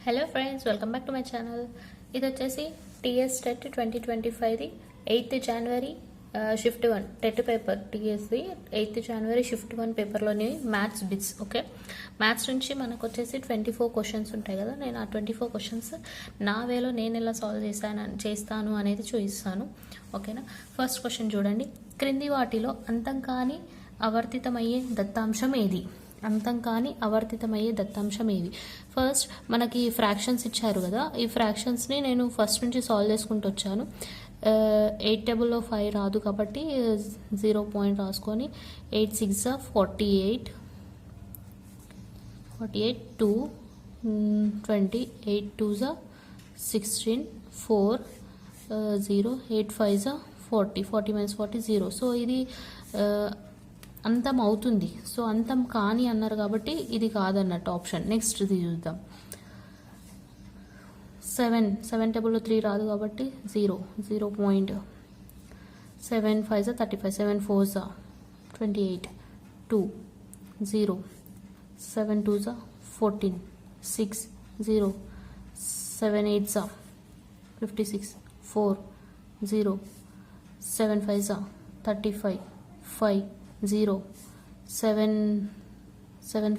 Hello friends, welcome back to my channel. ఇది వచ్చేసి TS TET 2025ది 8th జనవరి షిఫ్ట్ 1 టెట్ పేపర్. టీఎస్ది 8th జనవరి షిఫ్ట్ 1 పేపర్లోని మ్యాథ్స్ బిట్స్. ఓకే, మ్యాథ్స్ నుంచి మనకు వచ్చేసి 24 క్వశ్చన్స్ ఉంటాయి కదా. నేను ఆ 24 క్వశ్చన్స్ నా వేలో నేను ఎలా సాల్వ్ చేస్తాను అనేది చూపిస్తాను. ఓకేనా. ఫస్ట్ క్వశ్చన్ చూడండి. క్రింది వాటిలో అంతం కాని అవర్తితమయ్యే దత్తాంశం ఏది? అంతం కానీ అవర్తితమయ్యే దత్తాంశం ఏవి? ఫస్ట్ మనకి ఫ్రాక్షన్స్ ఇచ్చారు కదా, ఈ ఫ్రాక్షన్స్ని నేను ఫస్ట్ నుంచి సాల్వ్ చేసుకుంటూ వచ్చాను. 8 టేబుల్లో 5 రాదు కాబట్టి 0 పాయింట్ రాసుకొని 8 6 48 2 20 8 2 16 4 0 8 5 40 40 minus 40 0. సో ఇది అంతం అవుతుంది. సో అంతం కాని అన్నారు కాబట్టి ఇది కాదన్నట్టు ఆప్షన్. నెక్స్ట్ ఇది చూద్దాం. 7 టేబుల్లో 3 రాదు కాబట్టి 0 పాయింట్ 7 5 35 7 4 28 2 0 7 2 14 6 0 7 8 56 4 0 7 5 35 5 0 7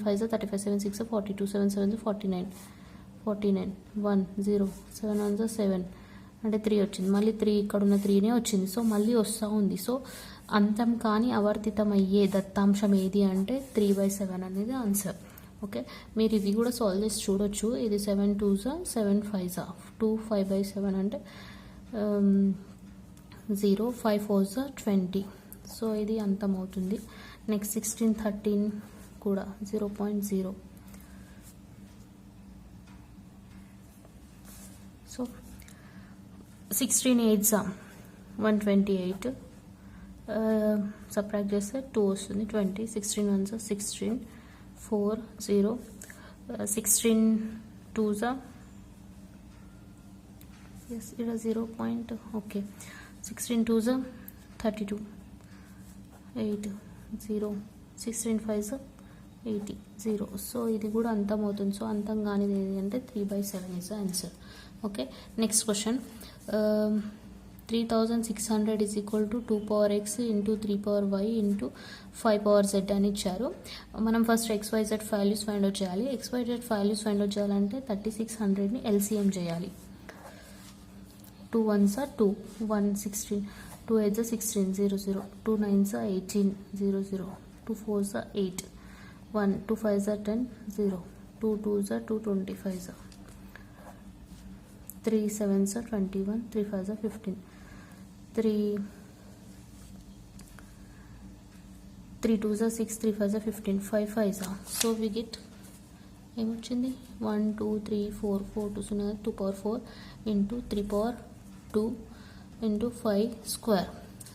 5 35 7 6 42 7 7 49 1 0 7 1 7 అంటే 3 వచ్చింది. మళ్ళీ 3 ఇక్కడ ఉన్న 3నే వచ్చింది. సో మళ్ళీ వస్తూ ఉంది. సో అంతం కానీ అవర్తితమయ్యే దత్తాంశం ఏది అంటే 3/7 అనేది ఆన్సర్. ఓకే, మీరు ఇది కూడా సాల్వ్ చేసి చూడొచ్చు. ఇది 7 2 7 5 2 5/7 అంటే 0 5 4 20. సో ఇది అంతం అవుతుంది. నెక్స్ట్ 16 13 కూడా 0.0. సో 16 8 128 సబ్ట్రాక్ట్ చేస్తే 2 వస్తుంది. 20 16 1 16 4 0 16 2 ఎస్ ఇక్కడ 0 పాయింట్. ఓకే, 16 2 32 8 0 16 5 80 0. సో ఇది కూడా అంతం అవుతుంది. సో అంతం కానిది ఏది అంటే 3/7 is answer. Okay, next question. 3600 is equal to 2 power x into 3 power y into 5 power z అని ఇచ్చారు. మనం first XYZ values find out చేయాలి. XYZ వాల్యూస్ ఫైండ్ అవుట్ చేయాలంటే 3600ని LCM చేయాలి. 2 1s 2 1 16 2 8 16 0 0 2 9 18 0 0 2 4 8 1 2 5 10 0 2 2 2 25 3 7 21 3 5 15 3 2 6 3 5 15 5 5. సో వి గెట్ ఏమొచ్చింది 1 2 3 4 4 2 0 2 power 4 into 3 power 2 into 5 square.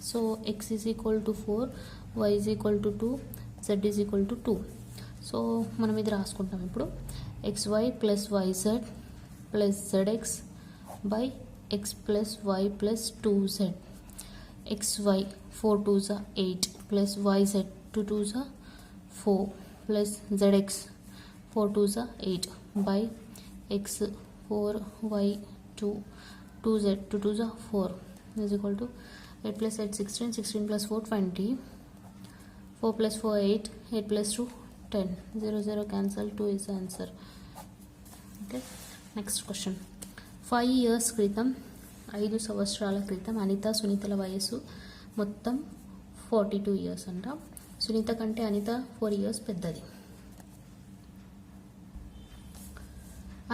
So x is equal to 4, y is equal to 2, z is equal to 2. So మనం ఇది రాసుకుంటాం ఇప్పుడు. xy plus yz plus zx by x plus y plus 2z. xy 4 2s 8 plus yz 2 2s 4 plus zx 4 2s 8 by x 4 y 2 2z 2 2s 4 is equal to 8 plus 8 16 16 plus 4 20 4 plus 4 8 8 plus 2 10 0 0 cancel 2 is the answer. Okay, next question. 5 years క్రితం 5 సంవత్సరాల క్రితం అనిత సునీతల వయసు మొత్తం 42 years అంట. సునీత కంటే Anitha 4 years పెద్దది.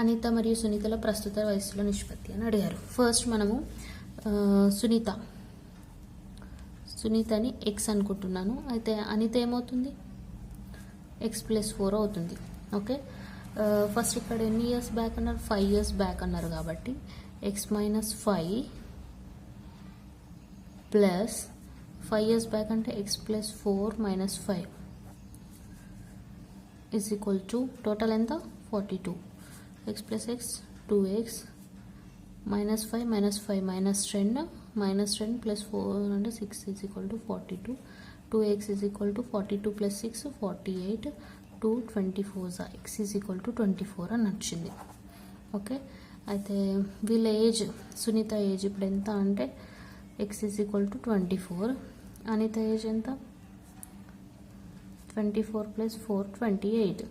అనిత మరియు సునీతల ప్రస్తుత వయసులో నిష్పత్తి అని అడిగారు. ఫస్ట్ మనము సునీతని ఎక్స్ అనుకుంటున్నాను. అయితే అనిత ఏమవుతుంది? ఎక్స్ ప్లస్ 4 అవుతుంది. ఓకే, ఫస్ట్ ఇక్కడ ఎన్ని ఇయర్స్ బ్యాక్ అన్నారు? 5 years బ్యాక్ అన్నారు కాబట్టి x minus 5 plus 5 years back అంటే x plus 4 minus 5 is equal to total ఎంత? 42. X plus x 2x minus 5 minus 5 minus 10 plus 4 అంటే 6 is equal to 42. 2x is equal to 42 plus 6 48 2 24 x is equal to 24 అని వచ్చింది. Okay, అయితే వీళ్ళ age, Sunitha age ఇప్పుడు ఎంత అంటే x is equal to 24, Anitha age ఎంత 24 + 4 28.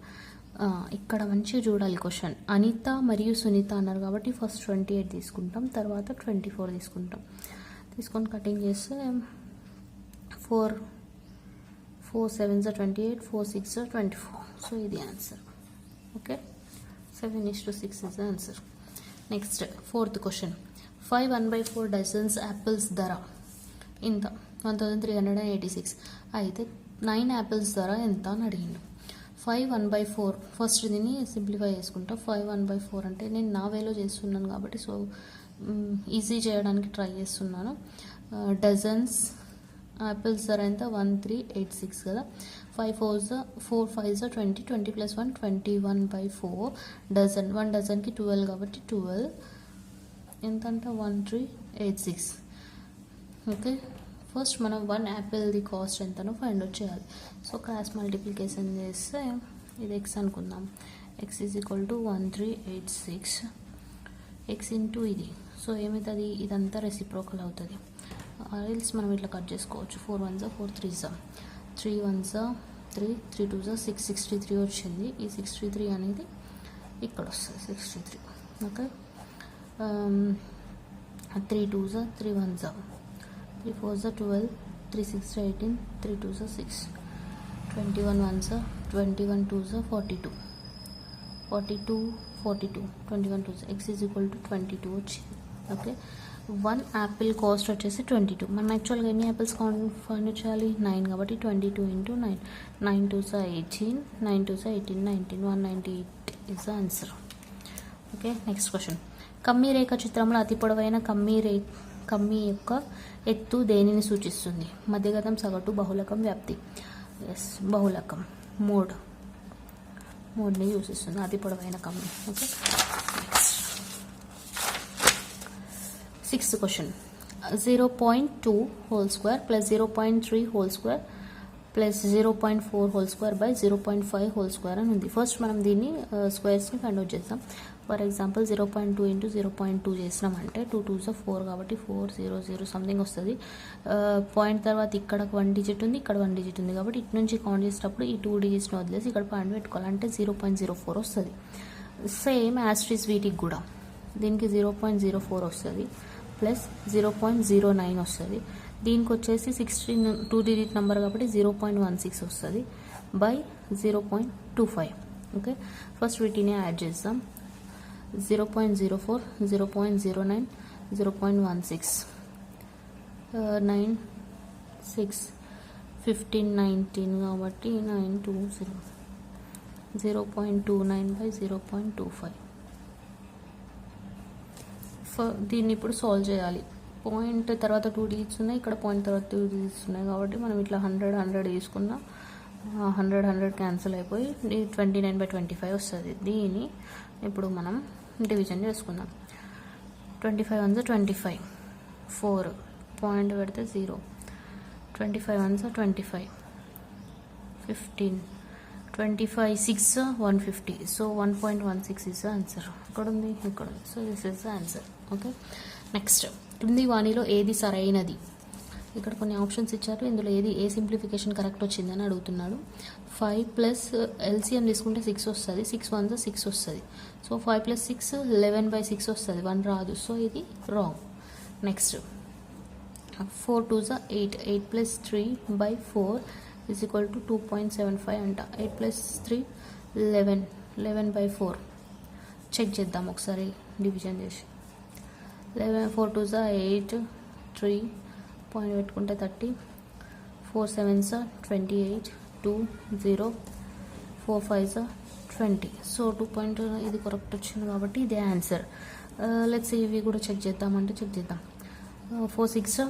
ఇక్కడ మంచిగా చూడాలి క్వశ్చన్. అనిత మరియు సునీత అన్నారు కాబట్టి ఫస్ట్ 28 తీసుకుంటాం, తర్వాత 24 తీసుకుంటాం. తీసుకొని కటింగ్ చేస్తే 4 7s 28, 4 6 24. సో ఇది answer. Okay, 7:6 is the answer. Next 4th question. 5 1/4 dozens apples ధర ఇంత 1386. అయితే 9 యాపిల్స్ ధర ఎంత అని అడిగిండు. 5 1/4 ఫస్ట్ దీన్ని సింప్లిఫై చేసుకుంటా. 5 1/4 అంటే నేను నా వేలో చేస్తున్నాను కాబట్టి సో ఈజీ చేయడానికి ట్రై చేస్తున్నాను. డజన్స్ యాపిల్స్ ధర ఎంత 1386 కదా. 5 4s 20, 20 + 1 21/4 డజన్. 1 డజన్కి 12 కాబట్టి 12 ఎంత అంటే 1386. ఓకే, ఫస్ట్ మనం 1 యాపిల్ది కాస్ట్ ఎంతనో ఫైండ్ అవుట్ చేయాలి. సో క్రాస్ మల్టిప్లికేషన్ చేస్తే ఇది x అనుకుందాం. x is equal to 1386 x into ఇది. సో ఏమవుతుంది, ఇదంతా రెసిప్రోకల్ అవుతుంది. ఆయిల్స్ మనం ఇట్లా కట్ చేసుకోవచ్చు. 4 1s 4 3s 3 1s 3 3 2s 6 63 వచ్చింది. ఈ 63 అనేది ఇక్కడ వస్తుంది 63. Okay, 3 2s 3 1s 3 4s 12 3 6 18 3 2s 6 21 1s 21 2s 42 42 42 21 2s x is equal to 22 వచ్చింది. ఓకే, 1 యాపిల్ కాస్ట్ వచ్చేసి 22. మనం యాక్చువల్గా ఎన్ని యాపిల్స్ ఫైండ్ చేయాలి 9 కాబట్టి 22 × 9 9 2s 18 9 2s 18 19 198 is the answer. Okay, next question. కమ్మీ రేఖ చిత్రంలో అతి పొడవైన కమ్మీ యొక్క ఎత్తు దేనిని సూచిస్తుంది? మధ్యగతం, సగటు, బహుళకం, వ్యాప్తి. ఎస్, బహుళకం మోడ్ని సూచిస్తుంది అతి పొడవైన కమ్మీ. Okay, next 6th question. 0.2 whole square plus 0.3 whole square plus 0.4 whole square by 0.5 whole square అని ఉంది. ఫస్ట్ మనం దీన్ని స్క్వేర్స్ని ఫైండ్ అవుట్ చేద్దాం. ఫర్ ఎగ్జాంపుల్ 0.2 × 0.2 చేసినామంటే 2 2s 4 కాబట్టి 4 0 0 సంథింగ్ వస్తుంది. పాయింట్ తర్వాత ఇక్కడ 1 డిజిట్ ఉంది, ఇక్కడ 1 డిజిట్ ఉంది కాబట్టి ఇటు నుంచి కౌంట్ చేసేటప్పుడు ఈ 2 డిజిట్స్ని వదిలేసి ఇక్కడ పాయింట్ పెట్టుకోవాలంటే 0.04 వస్తుంది. సేమ్ యాస్ట్రీస్ వీటికి కూడా దీనికి 0.04 వస్తుంది ప్లస్ 0.09 వస్తుంది. దీనికి వచ్చేసి 16 2 డిజిట్ నెంబర్ కాబట్టి 0.16 వస్తుంది బై 0.25. ఓకే, ఫస్ట్ వీటిని యాడ్ చేద్దాం. 0.04 0.09 0.16 9 6 15 19 కాబట్టి 920 0.29 బై 0.25. దీన్ని ఇప్పుడు సాల్వ్ చేయాలి. పాయింట్ తర్వాత 2 డిజిట్స్ ఉన్నాయి, ఇక్కడ పాయింట్ తర్వాత 2 డిజిట్స్ ఉన్నాయి కాబట్టి మనం ఇట్లా 100 100 తీసుకున్నా 100 100 క్యాన్సిల్ అయిపోయి 29/25 వస్తుంది. దీన్ని ఇప్పుడు మనం డివిజన్ చేసుకుందాం. 25 1s 25 4 పాయింట్ పెడితే 0 25 1s 25 15 25 6 150. So 1.16 is the answer. ఇక్కడ ఉంది, ఇక్కడ ఉంది. So this is the answer. Okay, next. క్రింది వాణిలో ఏది సరైనది? ఇక్కడ కొన్ని ఆప్షన్స్ ఇచ్చారు, ఇందులో ఏ సింప్లిఫికేషన్ కరెక్ట్ వచ్చిందని అడుగుతున్నాడు. 5 ప్లస్ ఎల్సిఎం తీసుకుంటే 6 వస్తుంది, 6 1s 6 వస్తుంది. సో 5 + 6 11/6 వస్తుంది, 1 రాదు. సో ఇది wrong. Next 4 2s 8 8 + 3/4 is equal to 2.75 అంట. 8 + 3 11 11/4. చెక్ చేద్దాం ఒకసారి డివిజన్ చేసి. 4 2s 8 3 పాయింట్ పెట్టుకుంటే 30 4 7s 28 2 0 4 5s 20. సో 2 ఇది కరెక్ట్ వచ్చింది కాబట్టి ఇది ఆన్సర్. లెట్స్ ఇవి కూడా చెక్ చేద్దామంటే చెక్ చేద్దాం. 4 6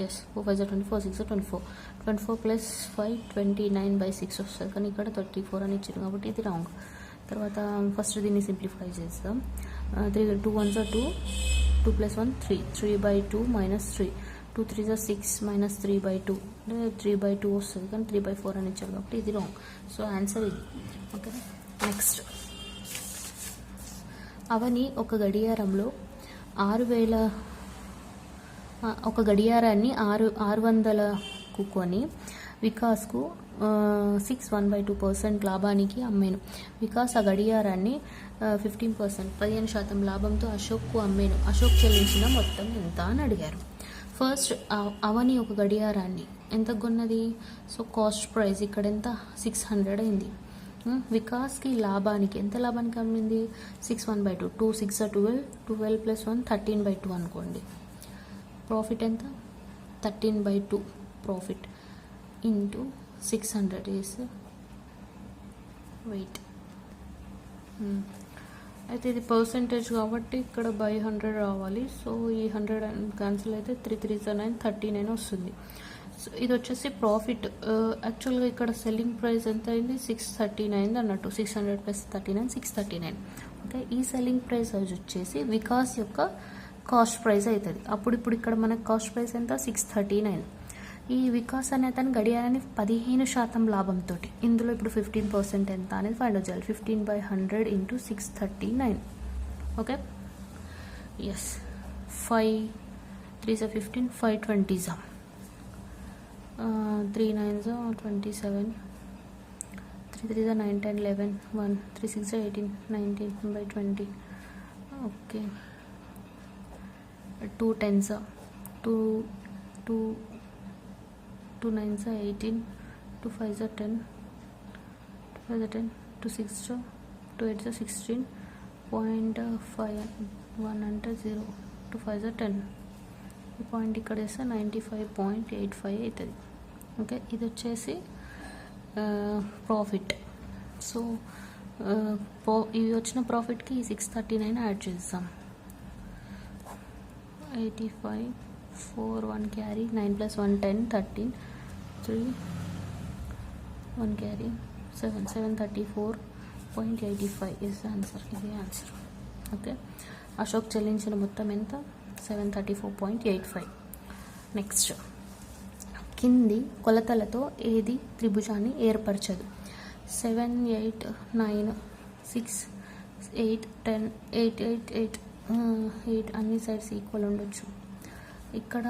ఎస్ 4 5s 24 6 24 24 + 5 29/6 వస్తుంది, కానీ ఇక్కడ 34 అని ఇచ్చారు కాబట్టి ఇది రాంగ్. తర్వాత ఫస్ట్ దీన్ని సింప్లిఫై చేద్దాం. 2 1s 2 2 + 1 3 3/2 - 3 2 3s 6 - 3/2 అంటే 3/2 వస్తుంది, కానీ 3/4 అని ఇచ్చారు కాబట్టి ఇది రాంగ్. సో ఆన్సర్ ఇది. ఓకే, నెక్స్ట్ అవని ఒక గడియారంలో 6000 ఒక గడియారాన్ని 600కు కొని వికాస్కు 6.12% లాభానికి అమ్మాను. వికాస్ ఆ గడియారాన్ని 15% లాభంతో అశోక్కు అమ్మాను. అశోక్ చెల్లించిన మొత్తం ఎంత అని అడిగారు. ఫస్ట్ అవని ఒక గడియారాన్ని ఎంత కొన్నది? సో కాస్ట్ ప్రైస్ ఇక్కడ ఎంత? 600 అయింది. వికాస్కి లాభానికి ఎంత లాభానికి అమ్మింది? 6/1/2. 2 6 12, 12 + 1 13/2 అనుకోండి. ప్రాఫిట్ ఎంత? 13/2 ప్రాఫిట్ ఇంటూ 600 వేసి వెయిట్. అయితే ఇది పర్సంటేజ్ కాబట్టి ఇక్కడ బై 100 రావాలి. సో ఈ 100 క్యాన్సిల్ అయితే 3 3 9 39 వస్తుంది. సో ఇది వచ్చేసి ప్రాఫిట్. యాక్చువల్గా ఇక్కడ సెల్లింగ్ ప్రైస్ ఎంత అయింది? 639 అన్నట్టు. 600 + 39 639. ఓకే, ఈ సెల్లింగ్ ప్రైస్ వచ్చేసి వికాస్ యొక్క కాస్ట్ ప్రైస్ అవుతుంది. ఇప్పుడు ఇక్కడ మనకు కాస్ట్ ప్రైస్ ఎంత? 639. ఈ వికాస్ అనే అతను గడియారాన్ని 15% లాభంతో, ఇందులో ఇప్పుడు 15% ఎంత అనేది ఫైండ్ అవుట్ చేయాలి. 15/100 × 639. Okay, yes. 5 3 15, 5 20 3 9 27, 3 3 9 10 11 1 3 6 18 19/20. Okay, 2 10s 2 9s 18, 2 5s 10, 2 5s 10, 2 6s 2 8s 16, 0.5 1 అంటే 0, 2 5s 10. ఈ పాయింట్ ఇక్కడ వేస్తే 95.85 అవుతుంది. ఓకే, ఇది వచ్చేసి ప్రాఫిట్. సో ఇవి వచ్చిన ప్రాఫిట్కి 639 యాడ్ చేస్తాం. 85 4 1 క్యారీ 9 + 1 10 13 3 1 క్యారీ 7 734.85 ఇస్ ఆన్సర్. ఇది ఆన్సర్. ఓకే, అశోక్ చెల్లించిన మొత్తం ఎంత? 734.85. నెక్స్ట్, కింది కొలతలతో ఏది త్రిభుజాన్ని ఏర్పరచదు? 7 8 9 6 8 10 8 8 8 8 అన్ని సైడ్స్ ఈక్వల్ ఉండొచ్చు. ఇక్కడ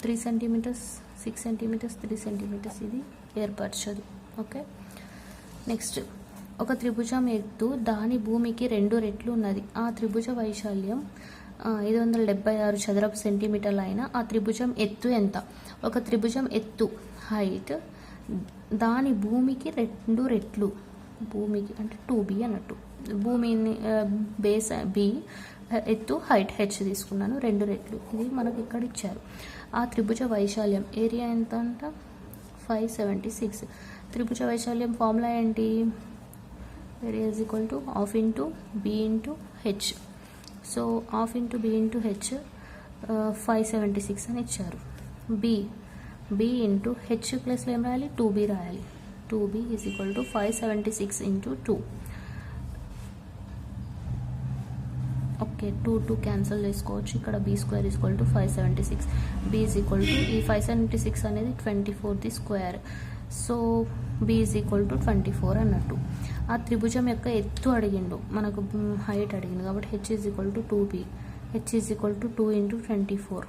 3 సెంటీమీటర్స్ 6 సెంటీమీటర్స్ 3 సెంటీమీటర్స్ ఇది ఏర్పరచదు. ఓకే, నెక్స్ట్, ఒక త్రిభుజం ఎత్తు దాని భూమికి 2 రెట్లు ఉన్నది. ఆ త్రిభుజ వైశాల్యం 576 చదరపు సెంటీమీటర్లు అయిన ఆ త్రిభుజం ఎత్తు ఎంత? ఒక త్రిభుజం ఎత్తు హైట్ దాని భూమికి 2 రెట్లు, భూమికి అంటే 2b అన్నట్టు. భూమిని బేస్ b, ఎత్తు హైట్ h తీసుకున్నాను, 2 రెట్లు. ఇది మనకు ఇక్కడ ఇచ్చారు. ఆ త్రిభుజ వైశాల్యం ఏరియా ఎంత అంట? 576. త్రిభుజ వైశాల్యం ఫార్ములా ఏంటి? Area = ½ × b × h. So ½ × b × h 576 అని ఇచ్చారు. b ఇంటూ h ప్లస్లో ఏం రాయాలి? 2b రాయాలి. 2b = 576 × 2. ఓకే, 2 క్యాన్సిల్ చేసుకోవచ్చు. ఇక్కడ b² = 576. b ఈ 576 అనేది 24th స్క్వేర్. సో b = 24 అన్నట్టు. ఆ త్రిభుజం యొక్క ఎత్తు అడిగిండు, మనకు హైట్ అడిగింది కాబట్టి h = 2b. h = 2 × 24.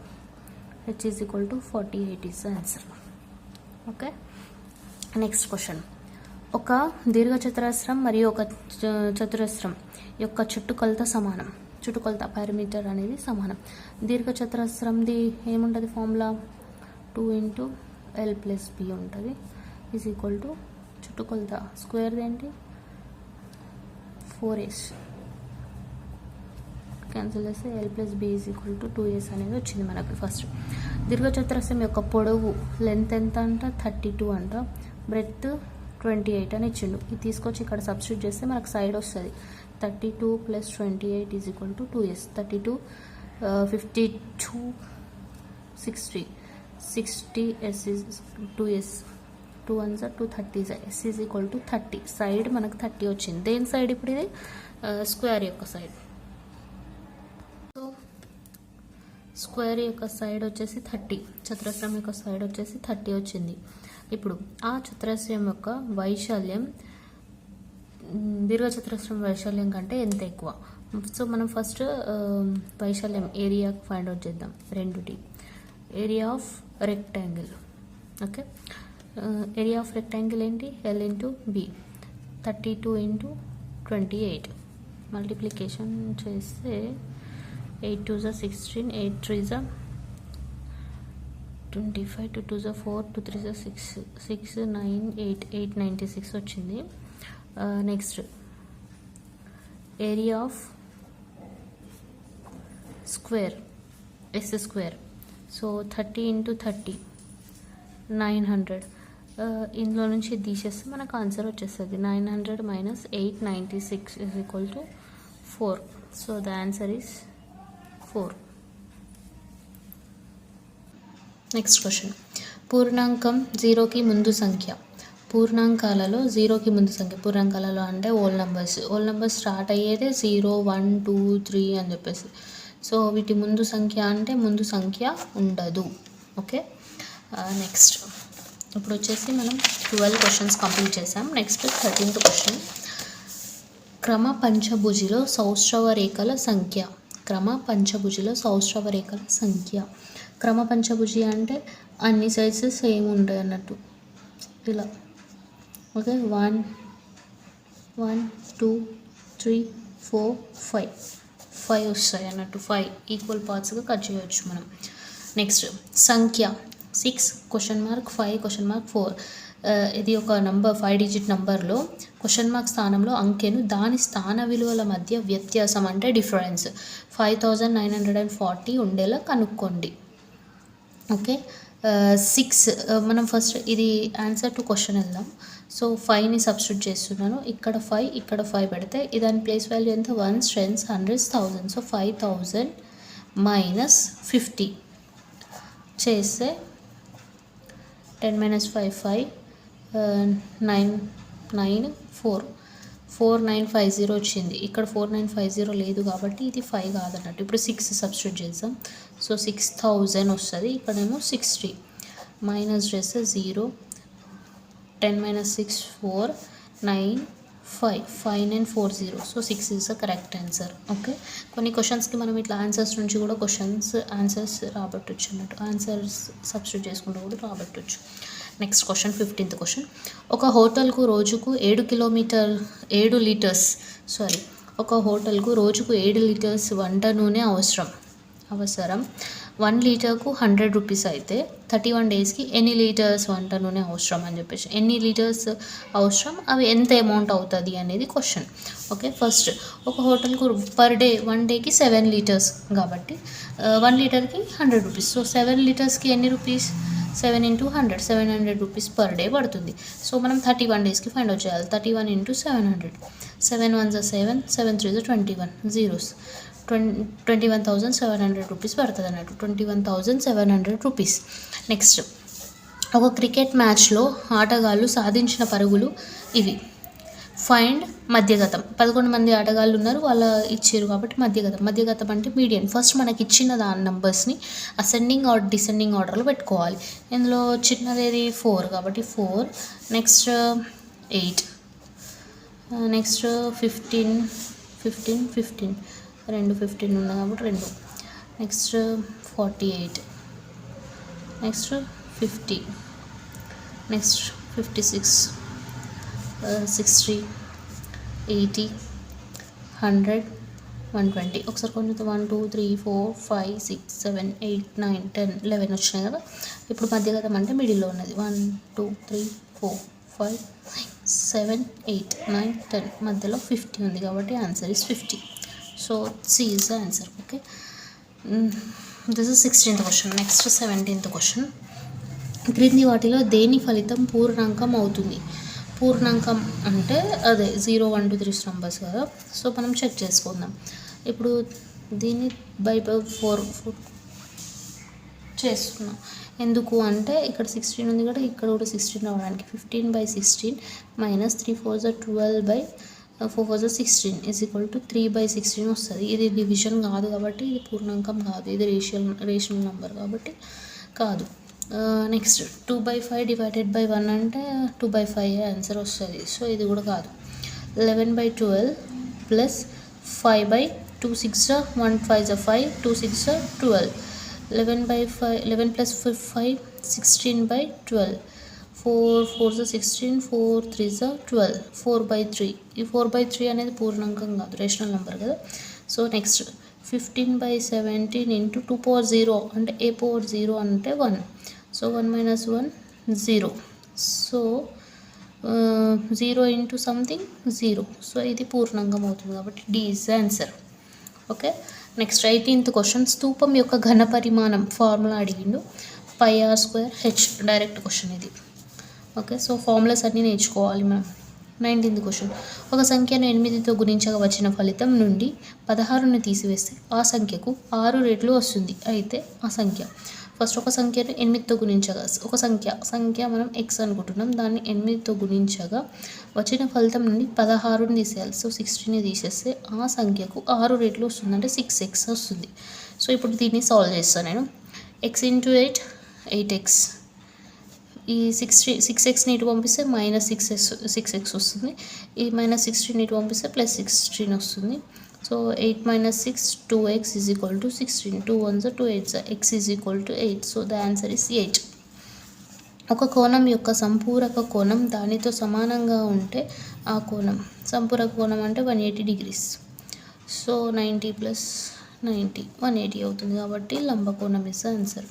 h = 48 is answer. Okay, next question. ఒక దీర్ఘచతురస్రం మరియు ఒక చతురస్రం యొక్క చుట్టుకొలత సమానం. చుట్టుకొలత పారామీటర్ అనేది సమానం. దీర్ఘచతురస్రంది ఏముంటుంది ఫార్ములా? 2 × l + b ఉంటుంది. = చుట్టుకొలత స్క్వేర్ది ఏంటి? 4s. క్యాన్సిల్ చేస్తే l + b = 2s అనేది వచ్చింది మనకు. ఫస్ట్, దీర్ఘచతురస్రం యొక్క పొడవు లెంత్ ఎంత అంట? 32 అంట. బ్రెడ్త్ 28 అని ఇచ్చిండు. ఇది తీసుకొచ్చి ఇక్కడ సబ్స్టిట్యూట్ చేస్తే మనకు సైడ్ వస్తుంది. 32 + 28 = 2s. 32 52 60 60s is 2s. 2 1s 2 30s. s = 30. Side మనకు 30 వచ్చింది. దేని సైడ్? ఇప్పుడు ఇది స్క్వేర్ యొక్క సైడ్. సో స్క్వేర్ యొక్క సైడ్ వచ్చేసి 30, చతురస్రం యొక్క సైడ్ వచ్చేసి 30 వచ్చింది. ఇప్పుడు ఆ చతురస్రం యొక్క వైశాల్యం దీర్ఘచతురస్రం వైశాల్యం కంటే ఎంత ఎక్కువ. సో మనం ఫస్ట్ వైశాల్యం ఏరియా ఫైండ్ అవుట్ చేద్దాం. రెండుటి area of rectangle. Okay, area of rectangle ఏంటి? L into B, 32 into 28. Multiplication చేస్తే 8 2 16, 8 3 25, 2 2 4, 2 3 6, 6 9 8, 896 వచ్చింది. Next area of square S square. So 30 into 30 900. ఇందులో నుంచి తీసేస్తే మనకు ఆన్సర్ వచ్చేస్తుంది 900 minus 896 is equal to 4. So the answer is 4. Next question. పూర్ణాంకం 0కి ముందు సంఖ్య. పూర్ణాంకాలలో 0కి ముందు సంఖ్య. పూర్ణాంకాలలో అంటే ఓల్ నెంబర్స్ స్టార్ట్ అయ్యేదే 0 1 2 3 అని చెప్పేసి. సో వీటి ముందు సంఖ్య అంటే ముందు సంఖ్య ఉండదు. ఓకే, నెక్స్ట్ ఇప్పుడు వచ్చేసి మనం 12 క్వశ్చన్స్ కంప్లీట్ చేసాం. Next 13th question. క్రమ పంచభుజిలో సౌష్ఠవ రేఖల సంఖ్య. క్రమ పంచభుజిలో సౌష్ఠవ రేఖల సంఖ్య. క్రమ పంచభుజి అంటే అన్ని సైజెస్ సేమ్ ఉంటాయి అన్నట్టు, ఇలా. ఓకే, 1 1 2 3 4 5 వస్తాయి అన్నట్టు. 5 ఈక్వల్ పార్ట్స్గా కట్ చేయవచ్చు మనం. నెక్స్ట్ సంఖ్య 6 క్వశ్చన్ మార్క్ 5 క్వశ్చన్ మార్క్ 4. ఇది ఒక నంబర్ 5 డిజిట్ నంబర్లో క్వశ్చన్ మార్క్ స్థానంలో అంకెను దాని స్థాన విలువల మధ్య వ్యత్యాసం అంటే డిఫరెన్స్ 5940 ఉండేలా కనుక్కోండి. ఓకే, 6 మనం ఫస్ట్ ఇది ఆన్సర్ టు క్వశ్చన్ వెళ్దాం. సో 5ని సబ్స్టిట్యూట్ చేస్తున్నాను. ఇక్కడ 5 ఇక్కడ 5 పెడితే దాని ప్లేస్ వాల్యూ ఎంత? 1 10 100 1000. సో 5000 మైనస్ 50 చేస్తే 10 మైనస్ 5 5 9 9 4 4950 వచ్చింది. ఇక్కడ 4950 లేదు కాబట్టి ఇది 5 కాదన్నట్టు. ఇప్పుడు 6 సబ్స్టిట్యూట్ చేద్దాం. సో 6000 వస్తుంది. ఇక్కడేమో 60 మైనస్ చేస్తే 0 10 minus 6 4 9 5 5940. So 6 is the correct answer. Okay, కొన్ని క్వశ్చన్స్కి మనం ఇట్లా ఆన్సర్స్ నుంచి కూడా ఆన్సర్స్ రాబట్టవచ్చు అన్నట్టు. ఆన్సర్స్ సబ్స్టిట్యూట్ చేసుకుంటూ కూడా రాబట్టవచ్చు. Next question 15th question. ఒక హోటల్కు రోజుకు 7 లీటర్స్ వంట నూనె అవసరం. 1 లీటర్కు 100 రూపీస్ అయితే 31 డేస్కి ఎన్ని లీటర్స్ వంట నూనె అవసరం అని చెప్పేసి. ఎన్ని లీటర్స్ అవసరం, అవి ఎంత అమౌంట్ అవుతుంది అనేది క్వశ్చన్. ఓకే, ఫస్ట్ ఒక హోటల్కు పర్ డే 1 డేకి 7 లీటర్స్ కాబట్టి 1 లీటర్కి 100 రూపీస్. సో 7 లీటర్స్కి ఎన్ని rupees? 7 into 100 700 rupees per day పడుతుంది. సో మనం 31 డేస్కి ఫైండ్ అవుట్ చేయాలి. 31 ఇంటూ 700 7 1 7 7 3 21 జీరోస్ 21,700 రూపీస్ పడుతుంది అన్నట్టు. 21,700 రూపీస్. నెక్స్ట్ ఒక క్రికెట్ మ్యాచ్లో ఆటగాళ్ళు సాధించిన పరుగులు ఇవి. ఫైండ్ మధ్యగతం. 11 మంది ఆటగాళ్ళు ఉన్నారు, వాళ్ళ ఇచ్చారు కాబట్టి మధ్యగతం అంటే మీడియన్. ఫస్ట్ మనకి ఇచ్చిన దాని నంబర్స్ని అసెండింగ్ ఆర్ డిసెండింగ్ ఆర్డర్లో పెట్టుకోవాలి. ఇందులో చిన్నది 4 కాబట్టి 4. నెక్స్ట్ 8. నెక్స్ట్ 15 2 15 ఉన్నాయి కాబట్టి 2. నెక్స్ట్ 48. నెక్స్ట్ 50. నెక్స్ట్ 56 60 80 100 120. ఒకసారి కొంచెం 1 2 3 4 5 6 7 8 9 10 11 వచ్చినాయి కదా. ఇప్పుడు మధ్యగతం అంటే మిడిల్లో ఉన్నది 1 2 3 4 5 6 7 8 9 10 మధ్యలో 50 ఉంది కాబట్టి answer is 50. So C is the answer. Okay, this is 16th question. Next 17th question. క్రింది వాటిలో దేని ఫలితం పూర్ణాంకం అవుతుంది? పూర్ణాంకం అంటే అదే 0 1 2 3 నంబర్స్ కదా. సో మనం చెక్ చేసుకుందాం. ఇప్పుడు దీన్ని బై 4 చేస్తున్నాం. ఎందుకు అంటే ఇక్కడ 16 ఉంది కదా, ఇక్కడ కూడా 16 రావడానికి 15/16 minus 3 4 12 by 4 4 16 is equal to 3/16 వస్తుంది. ఇది డివిజన్ కాదు కాబట్టి ఇది పూర్ణాంకం కాదు, ఇది రేషనల్ నెంబర్ కాబట్టి కాదు. నెక్స్ట్ 2/5 డివైడెడ్ బై 1 అంటే 2/5 ఆన్సర్ వస్తుంది. సో ఇది కూడా కాదు. 11/12 plus 5/2 6 1 5 5 2 6 12. 11/5 11 plus 5 16/12. 4 4 16 4 3 12. 4/3 ఈ 4/3 అనేది పూర్ణాంకం కాదు, రేషనల్ నెంబర్ కదా. సో నెక్స్ట్ 15/17 ఇంటూ 2 power 0 అంటే a power 0 అంటే 1. So 1 minus 1 0. So 0 into something 0. So ఇది పూర్ణాంకం అవుతుంది కాబట్టి D is the answer. Okay, next 18th question. స్తూపం యొక్క ఘన పరిమాణం ఫార్ములా అడిగిండు. πr² h డైరెక్ట్ క్వశ్చన్ ఇది. ఓకే, సో ఫార్ములాస్ అన్నీ నేర్చుకోవాలి మనం. 19th question. ఒక సంఖ్యను 8తో గుణించగా వచ్చిన ఫలితం నుండి 16ని తీసివేస్తే ఆ సంఖ్యకు 6 రెట్లు వస్తుంది. అయితే ఆ సంఖ్య ఫస్ట్ ఒక సంఖ్యను 8తో గుణించగా, ఒక సంఖ్య మనం x అనుకుంటున్నాం, దాన్ని 8తో గుణించగా వచ్చిన ఫలితం నుండి 16ని తీసేయాలి. సో 16ని తీసేస్తే ఆ సంఖ్యకు 6 రెట్లు వస్తుంది, అంటే 6x వస్తుంది. సో ఇప్పుడు దీన్ని సాల్వ్ చేస్తాను నేను. x into 8 8x. ఈ 6xని ఇటు పంపిస్తే -6x వస్తుంది. ఈ -16 ఇటు పంపిస్తే +16 వస్తుంది. So 8 - 6 2x is equal to 16. 2 1s 2 8s, x is equal to 8. So the answer is 8. ఒక కోణం యొక్క సంపూరక కోణం దానితో సమానంగా ఉంటే ఆ కోణం, సంపూరక కోణం అంటే 180 degrees. సో 90 + 90 180 అవుతుంది కాబట్టి లంబకోణం ఇస్ ఆన్సర్.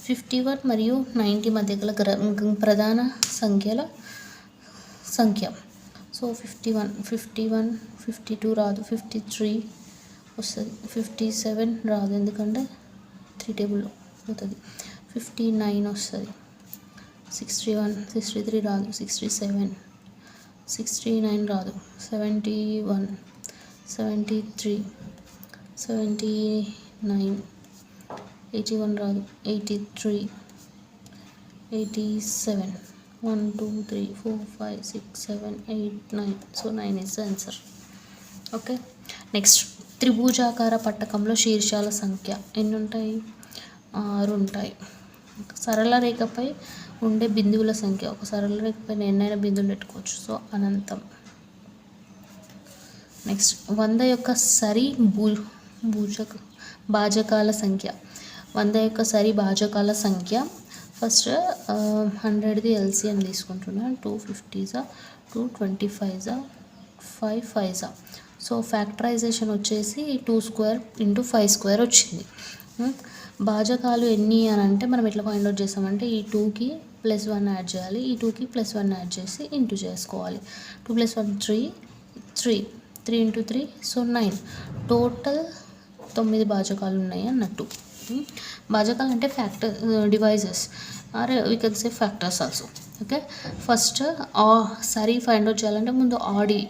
51 మరియు 90 మధ్య గల ప్రధాన సంఖ్యల సంఖ్య. సో 51 52 రాదు, 53 వస్తుంది, 57 రాదు ఎందుకంటే 3 టేబుల్లో పోతుంది, 59 వస్తుంది, 61 63 రాదు, 67 69 రాదు, 71 73 79 81 రాదు, 83 87 1 2 3 4 5 6 7 8 9. So 9 is the answer. Okay, next త్రిభుజాకార పట్టకంలో శీర్షాల సంఖ్య ఎన్ని ఉంటాయి? 6 ఉంటాయి. సరళ రేఖపై ఉండే బిందువుల సంఖ్య, ఒక సరళ రేఖపై ఎన్నైనా బిందువులు పెట్టుకోవచ్చు. సో అనంతం. నెక్స్ట్ 100 యొక్క సరి భాజకాల సంఖ్య. 100 యొక్క సరి భాజకాల సంఖ్య. ఫస్ట్ 100ది LCM తీసుకుంటున్నా. 2 50s 2 25s 5 5s. So factorisation వచ్చేసి 2² × 5² వచ్చింది. భాజకాలు ఎన్ని అని అంటే మనం ఎట్లా ఫైండ్ అవుట్ చేస్తామంటే ఈ 2కి +1 యాడ్ చేయాలి, ఈ 2కి +1 యాడ్ చేసి ఇంటూ చేసుకోవాలి. 2 + 1 3 3 3 × 3 సో 9. టోటల్ 9 భాజకాలు ఉన్నాయి అన్నట్టు. భాజకాలు అంటే divisors or we can say factors also. Okay, first సరి ఫైండ్ అవుట్ చేయాలంటే ముందు ఆడి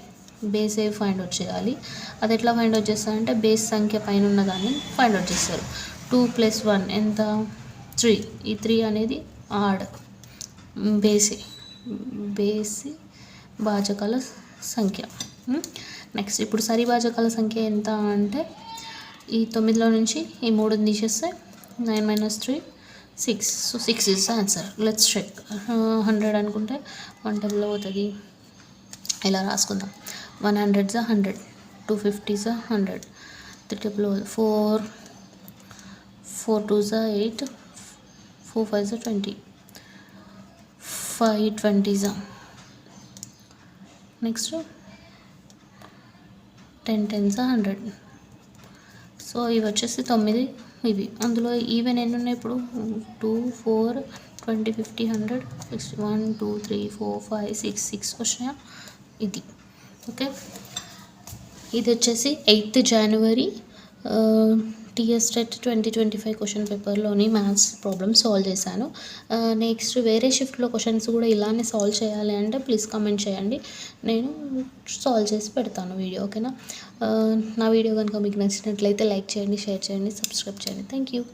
బేస్ ఏ ఫైండ్ అవుట్ చేయాలి. అది ఎట్లా ఫైండ్ అవుట్ చేస్తారంటే బేస్ సంఖ్య పైన ఉన్నదాన్ని ఫైండ్ అవుట్ చేస్తారు. 2 + 1 ఎంత? 3. ఈ 3 అనేది ఆడ్ బేసి భాజకాల సంఖ్య. నెక్స్ట్ ఇప్పుడు సరి భాజకాల సంఖ్య ఎంత అంటే ఈ 9లో నుంచి ఈ 3ని తీసేస్తే 9 - 3 6. So 6 is the answer. Let's check. 100 అనుకుంటే 1 టేబుల్లో పోతుంది, ఇలా రాసుకుందాం. 100s 100, 250s 100, 3 టేబుల్లో 4 2s 8, 4 5s 20, 5 20s. Next 10 10s 100. So ఇవి వచ్చేసి 9 ఇవి. అందులో ఈవెన్ ఎన్ని ఉన్నాయి ఇప్పుడు? 2 4 20 50 100 60 1 2 3 4 5 6 వచ్చినాయా? ఇది. ఓకే, ఇది వచ్చేసి 8th January TS TET 2025 question పేపర్లోని మ్యాథ్స్ ప్రాబ్లమ్ సాల్వ్ చేశాను. నెక్స్ట్ వేరే షిఫ్ట్లో క్వశ్చన్స్ కూడా ఇలానే సాల్వ్ చేయాలి అంటే ప్లీజ్ కామెంట్ చేయండి, నేను సాల్వ్ చేసి పెడతాను వీడియో. ఓకేనా? నా వీడియో కనుక మీకు నచ్చినట్లయితే లైక్ చేయండి, షేర్ చేయండి, సబ్స్క్రైబ్ చేయండి. Thank you.